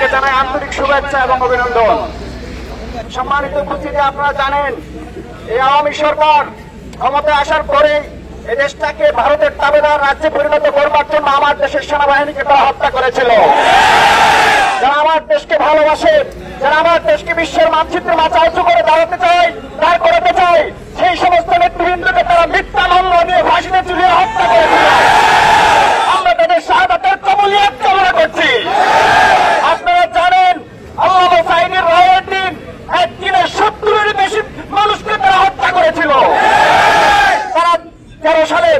তাদেরকে জানাই আন্তরিক শুভেচ্ছা এবং অভিনন্দন। সম্মানিত উপস্থিতি, আপনারা জানেন এই আওয়ামী সরকার ক্ষমতায় আসার পরে এই দেশটাকে ভারতের তাবেদার রাজ্যে পরিণত করবার জন্য আমার দেশের সেনাবাহিনীকে তারা হত্যা করেছিল। যারা আমার দেশকে ভালোবাসে, যারা আমার দেশকে বিশ্বের মানচিত্রে মাথা উঁচু করে দাঁড়াতে চায়, দাঁড় করাতে চায়, সেই সমস্ত নেতৃবৃন্দকে তারা মিথ্যা মামলা দিয়ে ফাঁসিতে ঝুলিয়ে হত্যা করেছিল। আমরা তাদের শাহাদাতের কবুলিয়ত কামনা করছি। আপনারা জানেন আল্লামা সাঈদীর রায়ের দিন একদিনে 70-এর বেশি মানুষকে তারা হত্যা করেছিল। তারা 13 সালে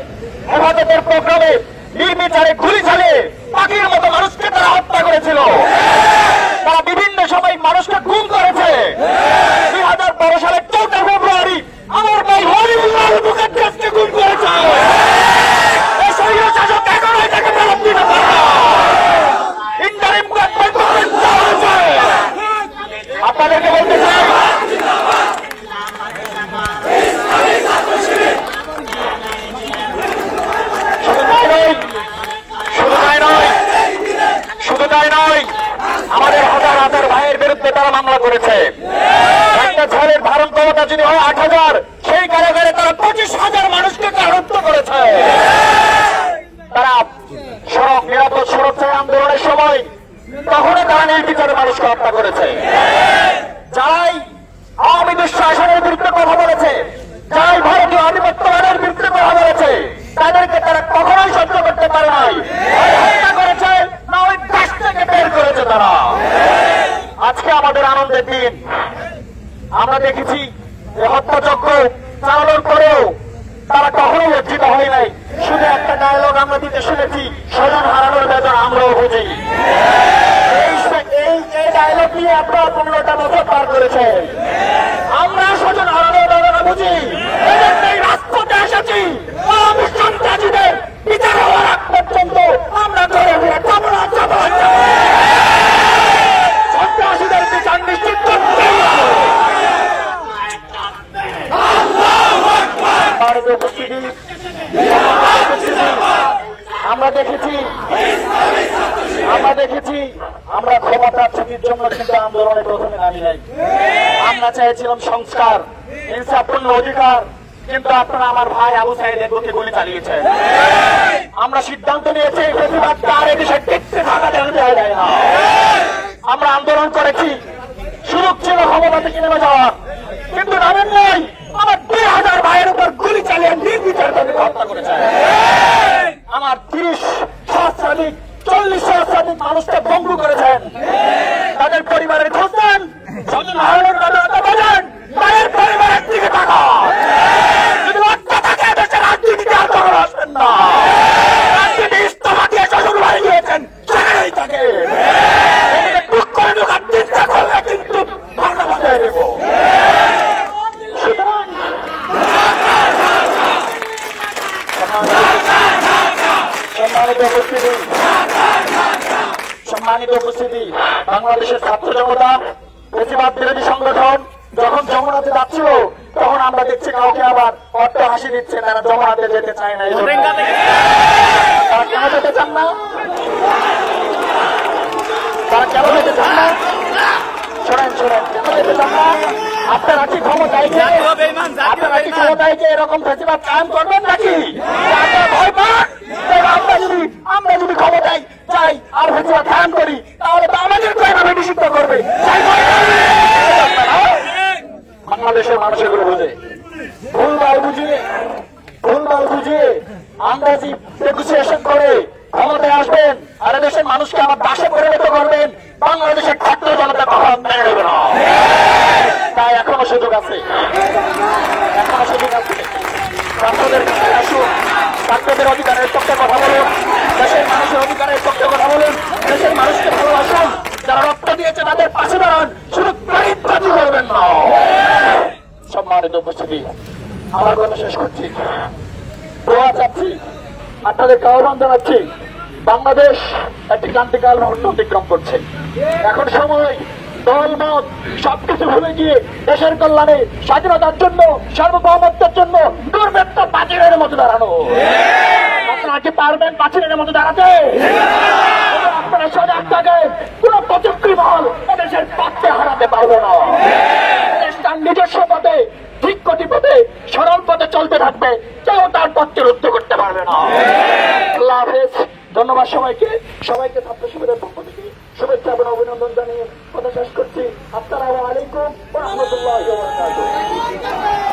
হেফাজতের প্রোগ্রামে নির্বিচারে গুলি চালিয়ে পাখির মতো মানুষকে তারা হত্যা করেছিল। তারা বিভিন্ন সময় মানুষকে গুম করেছে। 2012 সালে 4 ফেব্রুয়ারি আমার ভাই হরিউল্লাহ মুকাদ্দাসকে গুম করেছে। এই শরীয় শাসক এখনো এটাকে ফেরত দিতে পারে না। ইন্টারিম গভর্নমেন্ট হয়েছে। আপনাদেরকে বলতে চাই, শুধু তাই নয়, আমাদের হাজার হাজার ভাইয়ের বিরুদ্ধে তারা মামলা করেছে। একটা ঝড়ের ধারণ ক্ষমতা যদি হয় 8,000, সেই কারাগারে তারা 25,000 মানুষকে কারারুদ্ধ করেছে। তারা সড়ক নিরাপদ সুরক্ষা আন্দোলনের সময় তখনই তারা নির্বিচারে মানুষকে হত্যা করেছে। যারাই আওয়ামী দুঃশাসনের বিরুদ্ধে কথা বলেছে, যারাই ভারতীয় আধিপত্যবাদের বিরুদ্ধে কথা বলেছে, তাদেরকে তারা কখনোই সহ্য করতে পারে নাই। হত্যা করেছে না ওই দেশ থেকে বের করেছে তারা। আজকে আমাদের আনন্দের দিন। আমরা দেখেছি যে হত্যাযজ্ঞ চালানোর পরেও তারা কখনোই লজ্জিত হয় নাই। শুধু একটা ডায়লগ আমরা দিতে শুনেছি, স্বজন হারানোর বেদনা আমরাও বুঝি। এই ডায়লগ নিয়ে আপনারা 15টা বছর পার করেছেন। আমরা স্বজন হারানোর বেদনা বুঝি, এই রাজপথে এসেছি সন্ত্রাসীদের বিচার হওয়ার আগ পর্যন্ত আমরা ধরে ফিরে যাবো না, সন্ত্রাসীদের বিচার নিশ্চিত করতেই হবে। আমরা দেখেছি আমরা ক্ষমতাচ্যুতির জন্য কিন্তু আন্দোলনে প্রথমে নামি নাই। আমরা চাইছিলাম সংস্কার, ইনসাফপূর্ণ অধিকার, কিন্তু আপনারা আমার ভাই আবু সাঈদের বুকে গুলি চালিয়েছেন। আমরা সিদ্ধান্ত নিয়েছি প্রতিবাদটা আর এদেশে টিকতে থাকা দেওয়া যায় না। আমরা আন্দোলন করেছি, সুযোগ ছিল ক্ষমতা থেকে নেমে যাওয়ার, কিন্তু নামেন নাই। আমার 2,000 ভাইয়ের উপর গুলি চালিয়ে নির্বিচার তাদেরকে হত্যা করেছে। আমার 30 সহস্রাধিক 40 সহস্রাধিক মানুষকে বন্ধু করেছেন। তাদের পরিবারের খোঁজ দেন, স্বজন হারানোর কথা বলেন, তাদের পরিবারের দিকে তাকান। যদি লজ্জা থাকে দেশের রাজনীতিতে আর কখনো আসবেন না। রাজনীতি ইস্তফা দিয়ে শ্বশুর বাড়ি গিয়েছেন, সেখানেই থাকে। টুক করে ঢোকার চিন্তা করলে কিন্তু ভাঙা বাজায় দেব। সম্মানিত উপস্থিতি, বাংলাদেশের ছাত্র জনতা প্রতিবাদ বিরোধী সংগঠন যখন যমুনাতে যাচ্ছিল, তখন আমরা দেখছি কাউকে আবার অট্ট হাসি দিচ্ছে, তারা যমুনাতে যেতে চায় না। তারা কেন যেতে চান না? তারা কেন যেতে চান না? শোনেন, কেন যেতে চান না? আপনারা কি ক্ষমতায় এরকম প্রতিবাদ কায়েম করবেন নাকি? ভয় পান? আমরা যদি ক্ষমতায় চাই আর প্রতিবাদ কায়েম করি, তাহলে তো আমাদেরকে এভাবে নিষিদ্ধ করবে। বাংলাদেশের মানুষ এগুলো বুঝে, ভুলভাল বুঝিয়ে আন্দাজি নেগোসিয়েশন করে ক্ষমতায় আসবেন আর দেশের মানুষকে আমার দাসে পরিণত করবেন। বাংলাদেশের ছাত্র জনতা কখন মেনে নেবে না। তাই এখনো সুযোগ আছে। ছাত্রদের কাছে আসুন, ছাত্রদের অধিকারের পক্ষে কথা বলুন, দেশের মানুষের অধিকারের পক্ষে কথা বলুন, দেশের মানুষকে ভালোবাসুন। যারা রক্ত দিয়েছে তাদের পাশে দাঁড়ান, শুধু পরিত্রাণী করবেন না। সম্মানিত উপস্থিতি, আমার কথা শেষ করছি। দোয়া চাচ্ছি, আপনাদেরকে আহ্বান জানাচ্ছি। বাংলাদেশ একটি ক্রান্তিকাল মুহূর্ত অতিক্রম করছে। এখন সময় দলমত সবকিছু ভুলে গিয়ে দেশের কল্যাণে, স্বাধীনতার জন্য, সার্বভৌমত্বের জন্য দুর্বৃত্ত পাচিরের মতো দাঁড়ানো। আপনারা কি পারবেন পাচিরের মতো দাঁড়াতে? আপনারা সজাগ থাকেন, কোন প্রযুক্তি ঠিক গতি পথে সরল পথে চলতে থাকবে, কেউ তার পথকে রুদ্ধ করতে পারবে না। আল্লাহ হাফেজ। ধন্যবাদ সবাইকে। সবাইকে ছাত্র শিবিরের পক্ষ থেকে শুভেচ্ছা এবং অভিনন্দন জানিয়ে কথা শেষ করছি। আসসালামু আলাইকুম ওয়া রাহমাতুল্লাহি ওয়া বারাকাতুহু।